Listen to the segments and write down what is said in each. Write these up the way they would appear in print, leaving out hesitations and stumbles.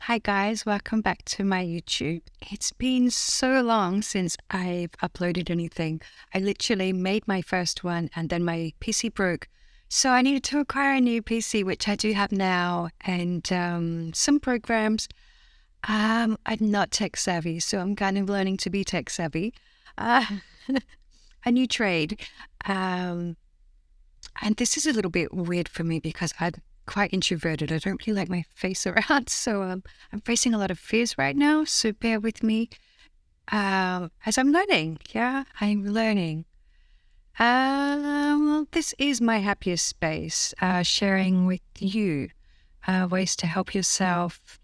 Hi guys, welcome back to my YouTube. It's been so long since I've uploaded anything. I literally made my first one and then my PC broke. So I needed to acquire a new PC, which I do have now, and some programs. I'm not tech savvy, so I'm kind of learning to be tech savvy. Uh, a new trade. Um, and this is a little bit weird for me because I'm quite introverted. I don't really like my face around. So I'm facing a lot of fears right now. So bear with me as I'm learning. Yeah, I'm learning. Well, this is my happiest space, sharing with you ways to help yourself,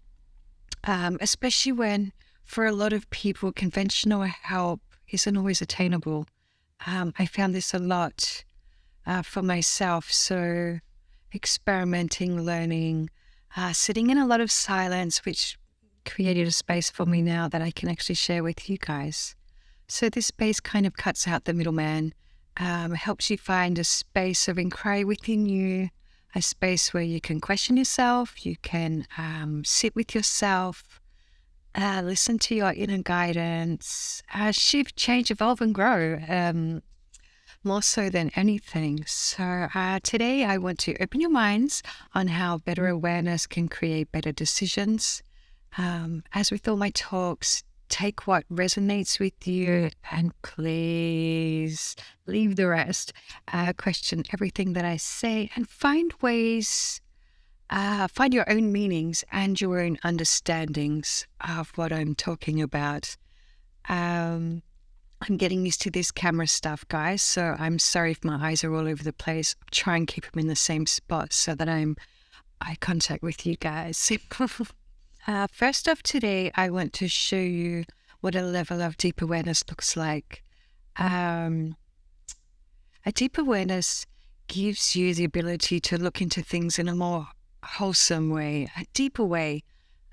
especially when for a lot of people, conventional help isn't always attainable. I found this a lot for myself. So experimenting, learning, sitting in a lot of silence, which created a space for me now that I can actually share with you guys. So this space kind of cuts out the middleman, helps you find a space of inquiry within you, a space where you can question yourself, you can sit with yourself, listen to your inner guidance, shift, change, evolve, and grow. More so than anything. So today I want to open your minds on how better awareness can create better decisions. As with all my talks, take what resonates with you and please leave the rest. Question everything that I say and find ways, find your own meanings and your own understandings of what I'm talking about. I'm getting used to this camera stuff, guys, so I'm sorry if my eyes are all over the place. Try and keep them in the same spot so that I'm eye contact with you guys. First off today, I want to show you what a level of deep awareness looks like. A deep awareness gives you the ability to look into things in a more wholesome way, a deeper way,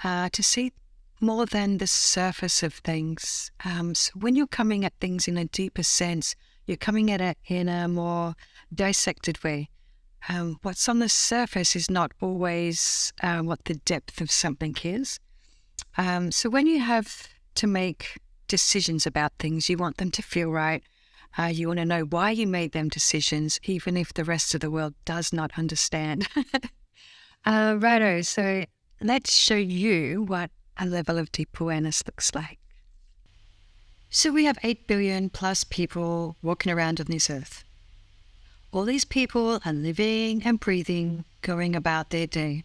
to see more than the surface of things. So when you're coming at things in a deeper sense, you're coming at it in a more dissected way. What's on the surface is not always what the depth of something is. So when you have to make decisions about things, you want them to feel right. You want to know why you made them decisions, even if the rest of the world does not understand. Righto, so let's show you what a level of deep awareness looks like. So we have 8 billion plus people walking around on this earth. All these people are living and breathing, going about their day.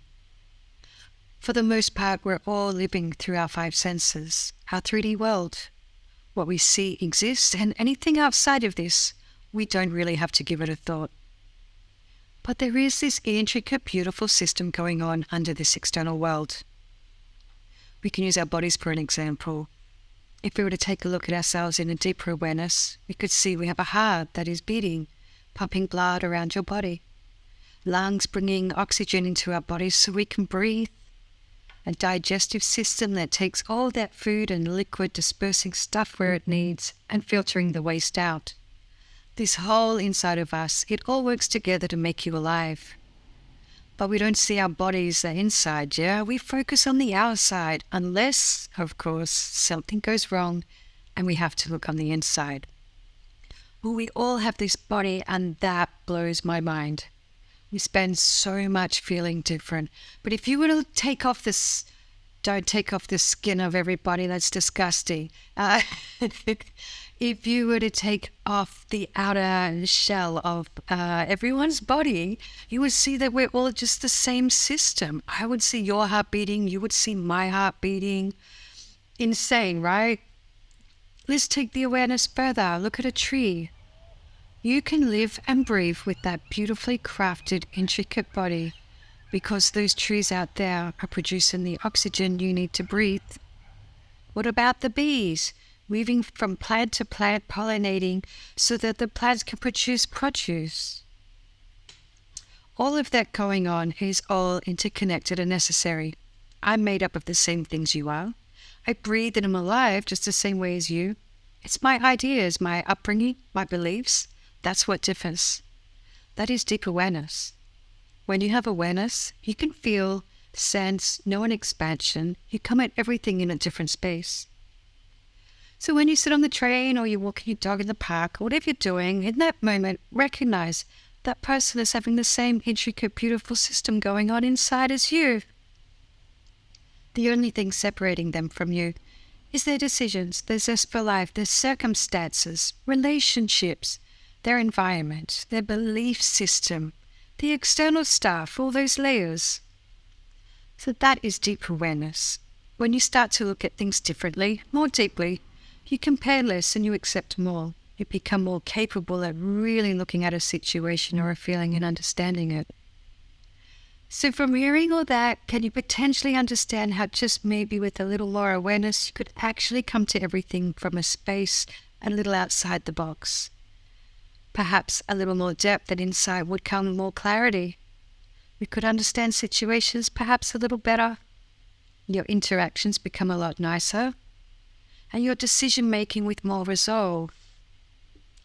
For the most part, we're all living through our 5 senses, our 3D world. What we see exists, and anything outside of this, we don't really have to give it a thought. But there is this intricate, beautiful system going on under this external world. We can use our bodies for an example. If we were to take a look at ourselves in a deeper awareness, we could see we have a heart that is beating, pumping blood around your body, lungs bringing oxygen into our bodies so we can breathe, a digestive system that takes all that food and liquid, dispersing stuff where it needs and filtering the waste out. This whole inside of us, it all works together to make you alive. But we don't see our bodies, the inside, yeah? We focus on the outside, unless, of course, something goes wrong and we have to look on the inside. Well, we all have this body and that blows my mind. We spend so much feeling different. But if you were to take off this, don't take off the skin of everybody, that's disgusting. If you were to take off the outer shell of everyone's body, you would see that we're all just the same system. I would see your heart beating, you would see my heart beating. Insane, right? Let's take the awareness further. Look at a tree. You can live and breathe with that beautifully crafted, intricate body because those trees out there are producing the oxygen you need to breathe. What about the bees? Moving from plant to plant, pollinating so that the plants can produce produce. All of that going on is all interconnected and necessary. I'm made up of the same things you are. I breathe and am alive just the same way as you. It's my ideas, my upbringing, my beliefs. That's what differs. That is deep awareness. When you have awareness, you can feel sense, no an expansion. You come at everything in a different space. So when you sit on the train or you're walking your dog in the park, or whatever you're doing, in that moment, recognize that person is having the same intricate, beautiful system going on inside as you. The only thing separating them from you is their decisions, their zest for life, their circumstances, relationships, their environment, their belief system, the external stuff, all those layers. So that is deep awareness. When you start to look at things differently, more deeply, you compare less and you accept more. You become more capable at really looking at a situation or a feeling and understanding it. So from hearing all that, can you potentially understand how just maybe with a little more awareness, you could actually come to everything from a space a little outside the box? Perhaps a little more depth and insight would come more clarity. We could understand situations perhaps a little better. Your interactions become a lot nicer. And your decision making with more resolve.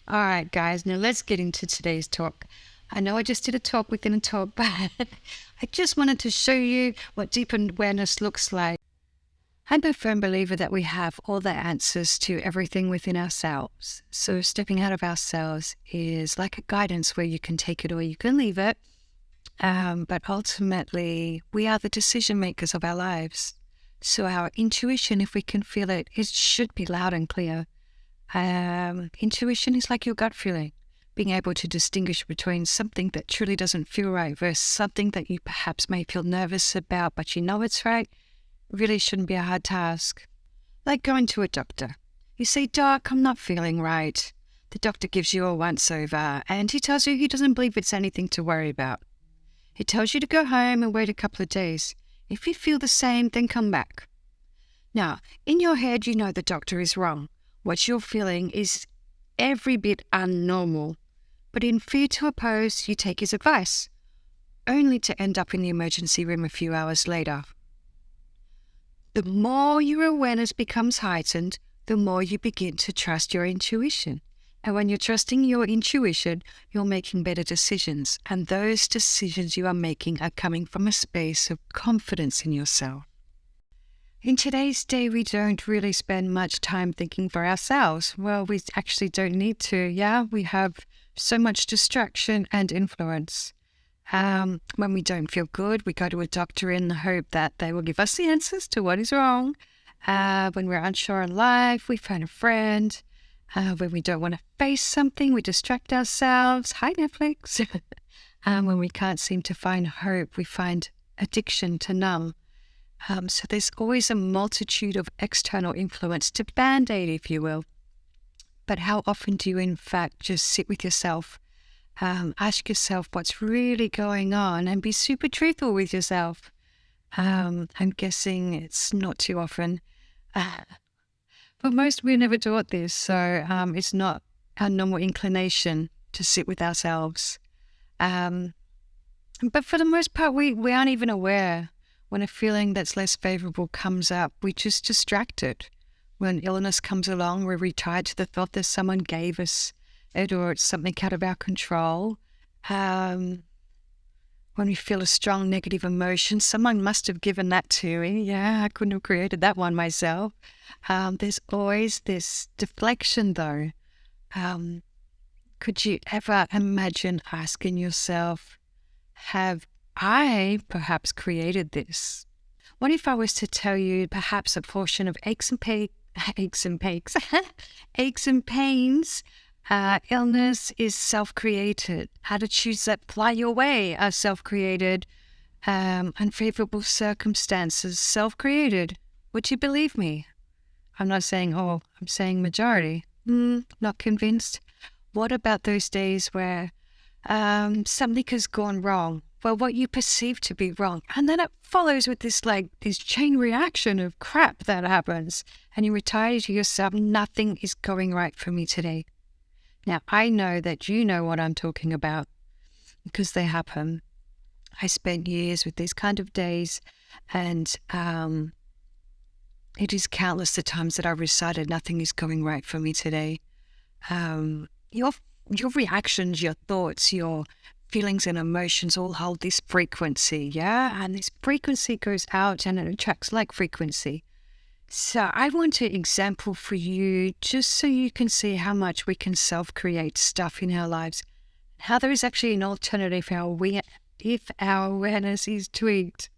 All right, guys, now let's get into today's talk. I know I just did a talk within a talk, but I just wanted to show you what deep awareness looks like. I'm a firm believer that we have all the answers to everything within ourselves. So stepping out of ourselves is like a guidance where you can take it or you can leave it. But ultimately, we are the decision makers of our lives. So our intuition, if we can feel it, it should be loud and clear. Intuition is like your gut feeling, being able to distinguish between something that truly doesn't feel right versus something that you perhaps may feel nervous about, but you know it's right. It really shouldn't be a hard task. Like going to a doctor. You say, "Doc, I'm not feeling right." The doctor gives you a once-over, and he tells you he doesn't believe it's anything to worry about. He tells you to go home and wait a couple of days. If you feel the same, then come back. Now, in your head, you know the doctor is wrong. What you're feeling is every bit unnormal. But in fear to oppose, you take his advice, only to end up in the emergency room a few hours later. The more your awareness becomes heightened, the more you begin to trust your intuition. And when you're trusting your intuition, you're making better decisions. And those decisions you are making are coming from a space of confidence in yourself. In today's day, we don't really spend much time thinking for ourselves. Well, we actually don't need to. Yeah, we have so much distraction and influence. When we don't feel good, we go to a doctor in the hope that they will give us the answers to what is wrong. When we're unsure in life, we phone a friend. When we don't want to face something, we distract ourselves. Hi, Netflix. When we can't seem to find hope, we find addiction to numb. So there's always a multitude of external influence to band-aid, if you will. But how often do you, in fact, just sit with yourself, ask yourself what's really going on, and be super truthful with yourself? I'm guessing it's not too often. But most, we're never taught this, so it's not our normal inclination to sit with ourselves. But for the most part, we aren't even aware. When a feeling that's less favorable comes up, we just distract it. When illness comes along, we're retired to the thought that someone gave us it or it's something out of our control. When we feel a strong negative emotion, someone must have given that to me. Yeah, I couldn't have created that one myself. There's always this deflection, though. Could you ever imagine asking yourself, have I perhaps created this? What if I was to tell you perhaps a portion of aches and pains, illness is self-created. Attitudes that fly your way are self-created. Unfavorable circumstances, self-created. Would you believe me? I'm not saying all, I'm saying majority. Not convinced. What about those days where something has gone wrong? Well, what you perceive to be wrong. And then it follows with this chain reaction of crap that happens. And you retire to yourself, nothing is going right for me today. Now, I know that you know what I'm talking about because they happen. I spent years with these kind of days, and it is countless the times that I've recited, nothing is going right for me today. Your reactions, your thoughts, your feelings and emotions all hold this frequency, yeah? And this frequency goes out and it attracts like frequency. So I want an example for you just so you can see how much we can self-create stuff in our lives, how there is actually an alternative if our awareness is tweaked.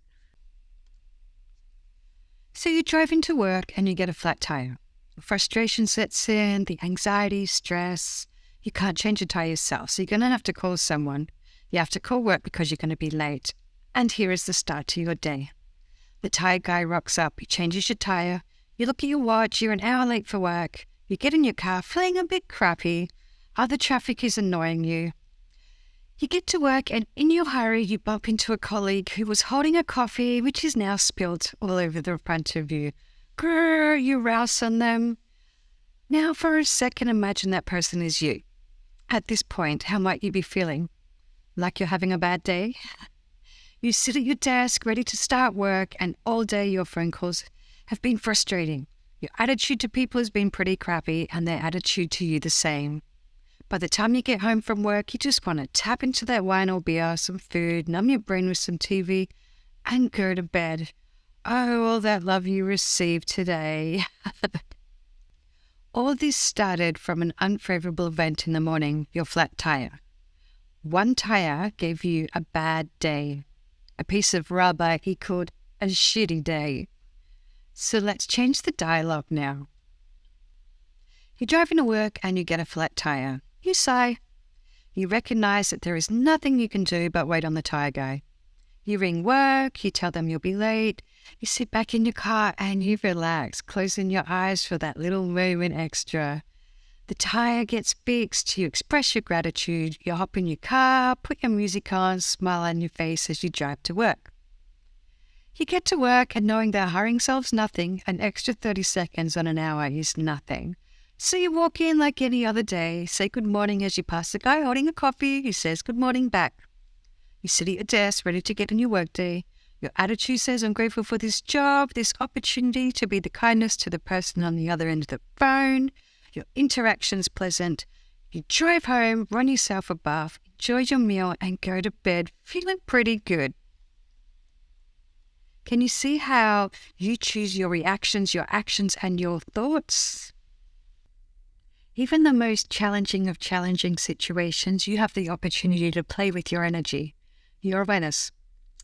So you drive into work and you get a flat tire. Frustration sets in, the anxiety, stress. You can't change the tire yourself, so you're going to have to call someone. You have to call work because you're going to be late. And here is the start to your day. The tire guy rocks up, he changes your tire. You look at your watch, you're an hour late for work. You get in your car feeling a bit crappy. Other traffic is annoying you. You get to work and in your hurry, you bump into a colleague who was holding a coffee, which is now spilled all over the front of you. Grrr, you rouse on them. Now for a second, imagine that person is you. At this point, how might you be feeling? Like you're having a bad day? You sit at your desk ready to start work and all day your phone calls have been frustrating. Your attitude to people has been pretty crappy and their attitude to you the same. By the time you get home from work, you just want to tap into that wine or beer, some food, numb your brain with some TV and go to bed. Oh, all that love you received today. All this started from an unfavorable event in the morning, your flat tire. One tire gave you a bad day. A piece of rubber equaled a shitty day. So let's change the dialogue now. You're driving to work and you get a flat tire. You sigh. You recognize that there is nothing you can do but wait on the tire guy. You ring work, you tell them you'll be late, you sit back in your car and you relax, closing your eyes for that little moment extra. The tire gets fixed, you express your gratitude, you hop in your car, put your music on, smile on your face as you drive to work. You get to work and knowing that hurrying solves nothing, an extra 30 seconds on an hour is nothing. So you walk in like any other day, say good morning as you pass the guy holding a coffee, he says good morning back. You sit at your desk ready to get in your workday. Your attitude says, I'm grateful for this job, this opportunity to be the kindness to the person on the other end of the phone. Your interaction's pleasant. You drive home, run yourself a bath, enjoy your meal, and go to bed feeling pretty good. Can you see how you choose your reactions, your actions, and your thoughts? Even the most challenging of challenging situations, you have the opportunity to play with your energy, your awareness.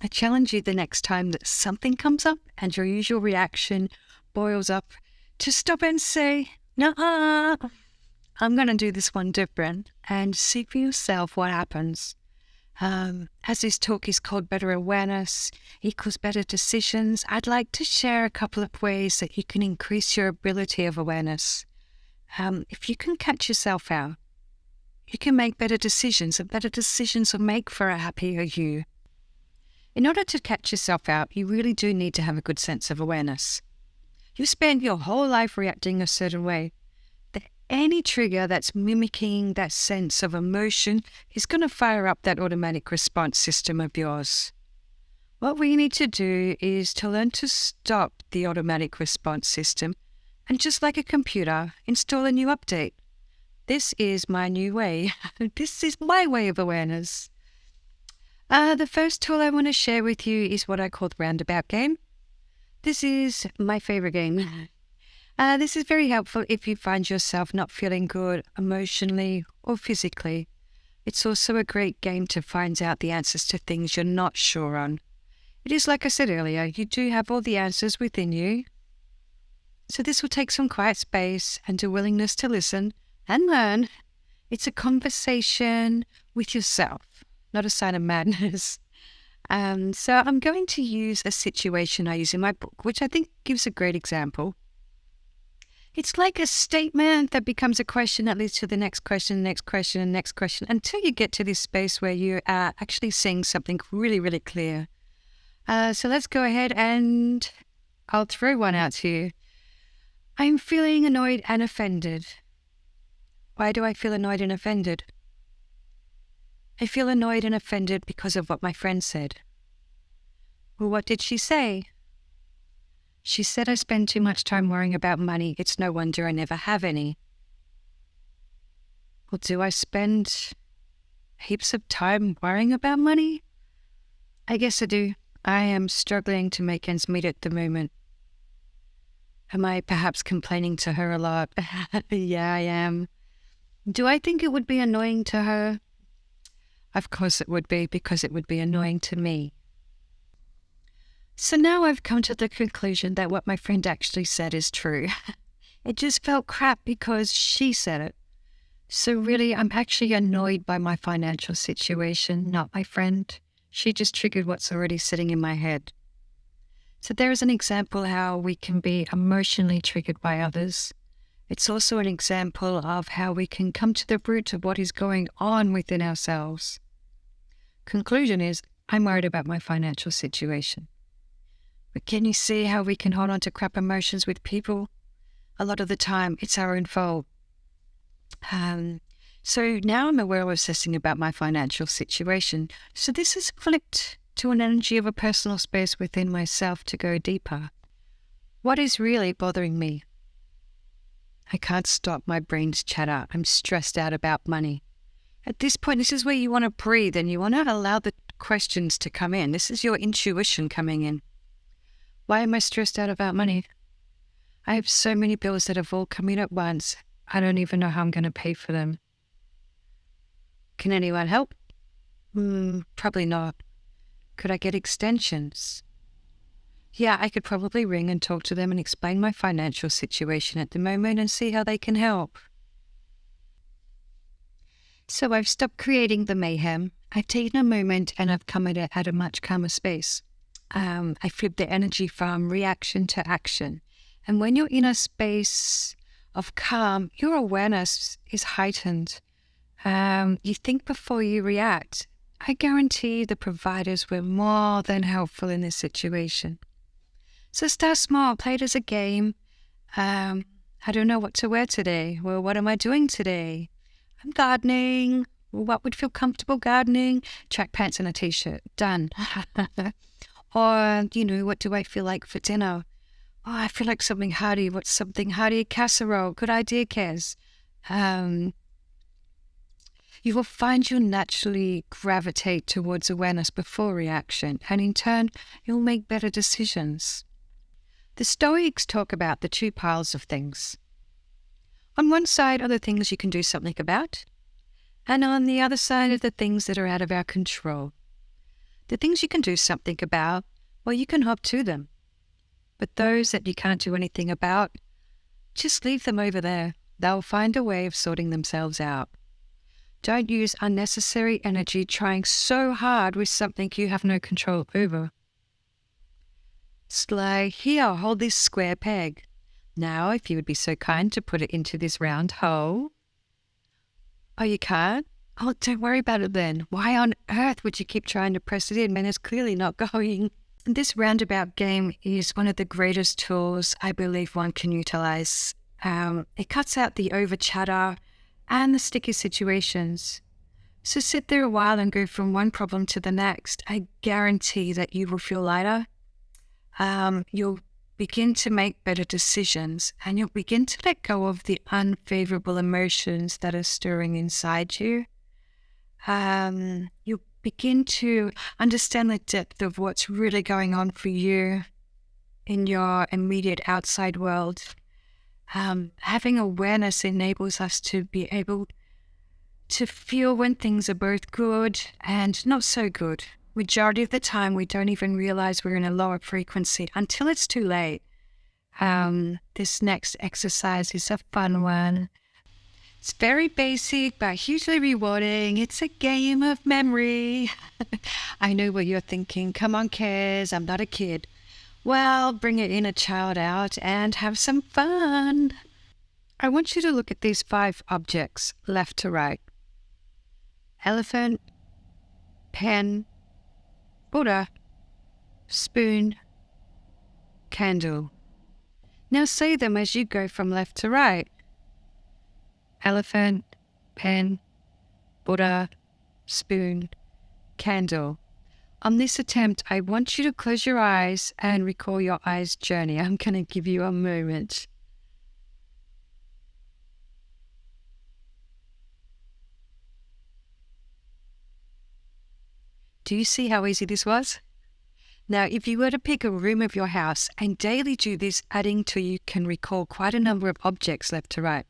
I challenge you the next time that something comes up and your usual reaction boils up to stop and say, "Nuh-uh, I'm going to do this one different," and see for yourself what happens. As this talk is called Better Awareness Equals Better Decisions, I'd like to share a couple of ways that you can increase your ability of awareness. If you can catch yourself out, you can make better decisions, and better decisions will make for a happier you. In order to catch yourself out, you really do need to have a good sense of awareness. You spend your whole life reacting a certain way. Any trigger that's mimicking that sense of emotion is going to fire up that automatic response system of yours. What we need to do is to learn to stop the automatic response system and, just like a computer, install a new update. This is my new way. This is my way of awareness. The first tool I want to share with you is what I call the roundabout game. This is my favorite game. This is very helpful if you find yourself not feeling good emotionally or physically. It's also a great game to find out the answers to things you're not sure on. It is like I said earlier, you do have all the answers within you. So this will take some quiet space and a willingness to listen and learn. It's a conversation with yourself, not a sign of madness. So I'm going to use a situation I use in my book, which I think gives a great example. It's like a statement that becomes a question that leads to the next question, next question, and next question, until you get to this space where you are actually seeing something really, really clear. So let's go ahead and I'll throw one out to you. I'm feeling annoyed and offended. Why do I feel annoyed and offended? I feel annoyed and offended because of what my friend said. Well, what did she say? She said I spend too much time worrying about money. It's no wonder I never have any. Well, do I spend heaps of time worrying about money? I guess I do. I am struggling to make ends meet at the moment. Am I perhaps complaining to her a lot? Yeah, I am. Do I think it would be annoying to her? Of course it would be, because it would be annoying to me. So now I've come to the conclusion that what my friend actually said is true. It just felt crap because she said it. So really, I'm actually annoyed by my financial situation, not my friend. She just triggered what's already sitting in my head. So there is an example how we can be emotionally triggered by others. It's also an example of how we can come to the root of what is going on within ourselves. Conclusion is, I'm worried about my financial situation. But can you see how we can hold on to crap emotions with people? A lot of the time, it's our own fault. So now I'm aware of obsessing about my financial situation. So this is flipped to an energy of a personal space within myself to go deeper. What is really bothering me? I can't stop my brain's chatter. I'm stressed out about money. At this point, this is where you want to breathe and you want to allow the questions to come in. This is your intuition coming in. Why am I stressed out about money? I have so many bills that have all come in at once. I don't even know how I'm going to pay for them. Can anyone help? Probably not. Could I get extensions? Yeah, I could probably ring and talk to them and explain my financial situation at the moment and see how they can help. So I've stopped creating the mayhem. I've taken a moment and I've come at a much calmer space. I flipped the energy from reaction to action. And when you're in a space of calm, your awareness is heightened. You think before you react. I guarantee the providers were more than helpful in this situation. So start small, play it as a game. I don't know what to wear today. Well, what am I doing today? I'm gardening. What would feel comfortable gardening? Track pants and a t-shirt. Done. Or, what do I feel like for dinner? Oh, I feel like something hearty. What's something hearty? Casserole. Good idea, Kez. You will find you'll naturally gravitate towards awareness before reaction, and in turn, you'll make better decisions. The Stoics talk about the two piles of things. On one side are the things you can do something about, and on the other side are the things that are out of our control. The things you can do something about, well, you can hop to them. But those that you can't do anything about, just leave them over there. They'll find a way of sorting themselves out. Don't use unnecessary energy trying so hard with something you have no control over. It's like, here, hold this square peg. Now, if you would be so kind to put it into this round hole. Oh, you can't? Oh, don't worry about it then. Why on earth would you keep trying to press it in when it's clearly not going? This roundabout game is one of the greatest tools I believe one can utilize. It cuts out the over chatter and the sticky situations. So sit there a while and go from one problem to the next. I guarantee that you will feel lighter. You'll begin to make better decisions, and you'll begin to let go of the unfavorable emotions that are stirring inside you. You'll begin to understand the depth of what's really going on for you in your immediate outside world. Having awareness enables us to be able to feel when things are both good and not so good. Majority of the time, we don't even realize we're in a lower frequency until it's too late. This next exercise is a fun one. It's very basic, but hugely rewarding. It's a game of memory. I know what you're thinking. Come on, Kez, I'm not a kid. Well, bring your inner child out and have some fun. I want you to look at these 5 objects, left to right. Elephant, pen, Buddha, spoon, candle. Now say them as you go from left to right. Elephant, pen, Buddha, spoon, candle. On this attempt, I want you to close your eyes and recall your eyes' journey. I'm going to give you a moment. Do you see how easy this was? Now, if you were to pick a room of your house and daily do this, adding till you can recall quite a number of objects left to right.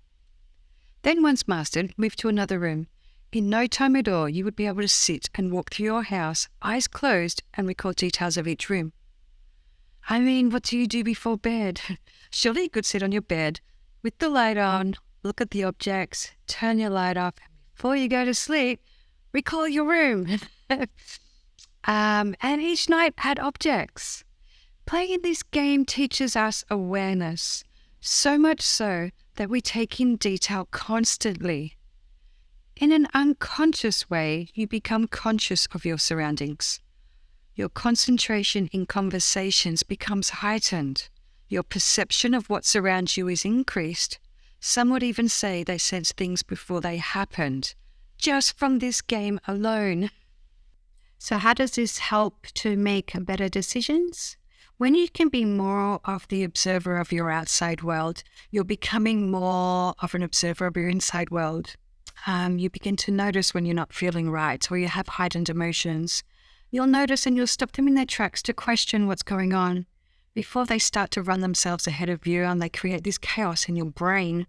Then once mastered, move to another room. In no time at all, you would be able to sit and walk through your house, eyes closed, and recall details of each room. I mean, what do you do before bed? Surely you could sit on your bed with the light on, look at the objects, turn your light off, and before you go to sleep, recall your room. And each night add objects. Playing this game teaches us awareness, so much so that we take in detail constantly. In an unconscious way, you become conscious of your surroundings. Your concentration in conversations becomes heightened. Your perception of what surrounds you is increased. Some would even say they sense things before they happened, just from this game alone. So how does this help to make better decisions? When you can be more of the observer of your outside world, you're becoming more of an observer of your inside world. You begin to notice when you're not feeling right or you have heightened emotions. You'll notice and you'll stop them in their tracks to question what's going on before they start to run themselves ahead of you and they create this chaos in your brain.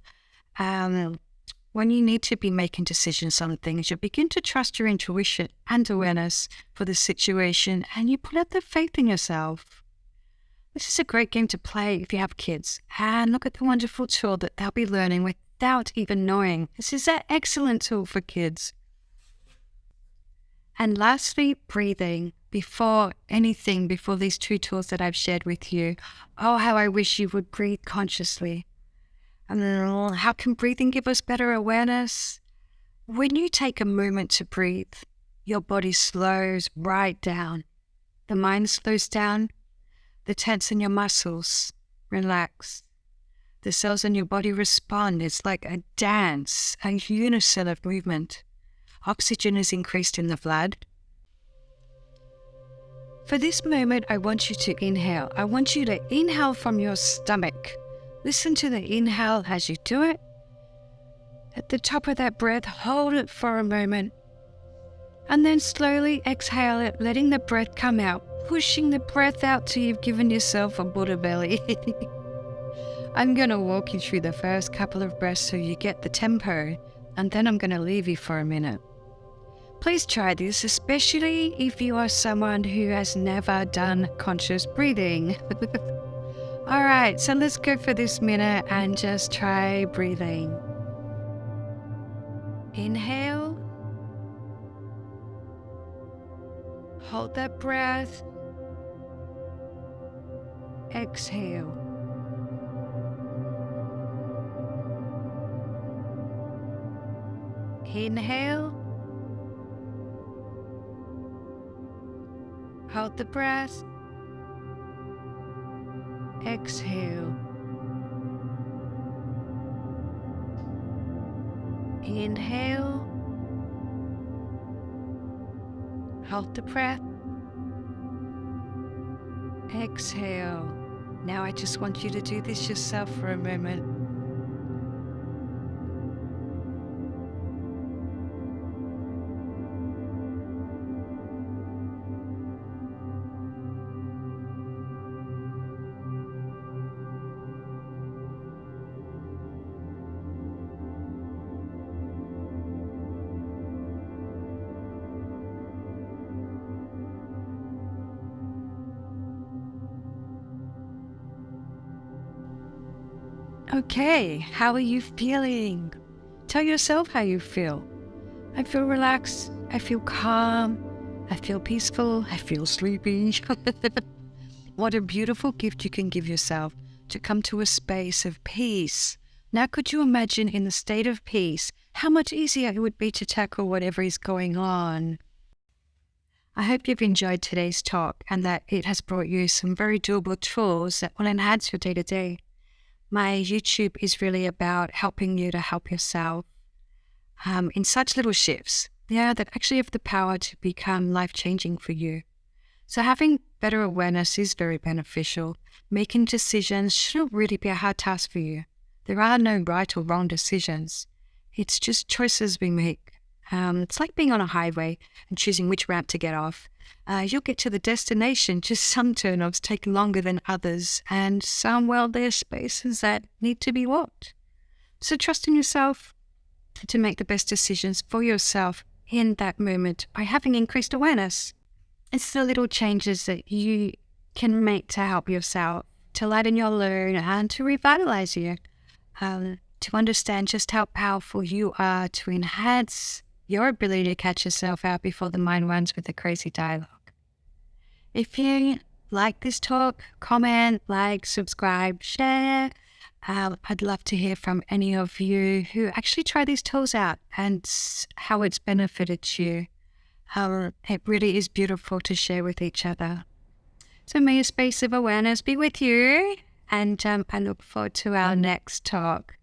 When you need to be making decisions on things, you begin to trust your intuition and awareness for the situation, and you put out the faith in yourself. This is a great game to play if you have kids. And look at the wonderful tool that they'll be learning without even knowing. This is an excellent tool for kids. And lastly, breathing. Before these two tools that I've shared with you, oh, how I wish you would breathe consciously. And how can breathing give us better awareness? When you take a moment to breathe, your body slows right down. The mind slows down. The tense in your muscles relax. The cells in your body respond. It's like a dance, a unison of movement. Oxygen is increased in the blood. For this moment, I want you to inhale. I want you to inhale from your stomach. Listen to the inhale as you do it. At the top of that breath, hold it for a moment. And then slowly exhale it, letting the breath come out, pushing the breath out till you've given yourself a Buddha belly. I'm going to walk you through the first couple of breaths so you get the tempo, and then I'm going to leave you for a minute. Please try this, especially if you are someone who has never done conscious breathing. All right, so let's go for this minute and just try breathing. Inhale. Hold that breath. Exhale. Inhale. Hold the breath. Exhale. Inhale. Hold the breath. Exhale. Now I just want you to do this yourself for a moment. Okay, how are you feeling? Tell yourself how you feel. I feel relaxed. I feel calm. I feel peaceful. I feel sleepy. What a beautiful gift you can give yourself to come to a space of peace. Now, could you imagine in the state of peace, how much easier it would be to tackle whatever is going on? I hope you've enjoyed today's talk and that it has brought you some very doable tools that will enhance your day-to-day. My YouTube is really about helping you to help yourself in such little shifts, that actually have the power to become life-changing for you. So having better awareness is very beneficial. Making decisions shouldn't really be a hard task for you. There are no right or wrong decisions. It's just choices we make. It's like being on a highway and choosing which ramp to get off. You'll get to the destination, just some turnoffs take longer than others, and some, well, there's spaces that need to be walked. So trust in yourself to make the best decisions for yourself in that moment by having increased awareness. It's the little changes that you can make to help yourself, to lighten your load and to revitalize you, to understand just how powerful you are, to enhance your ability to catch yourself out before the mind runs with a crazy dialogue. If you like this talk, comment, like, subscribe, share. I'd love to hear from any of you who actually try these tools out and how it's benefited you. It really is beautiful to share with each other. So may a space of awareness be with you, and I look forward to our next talk.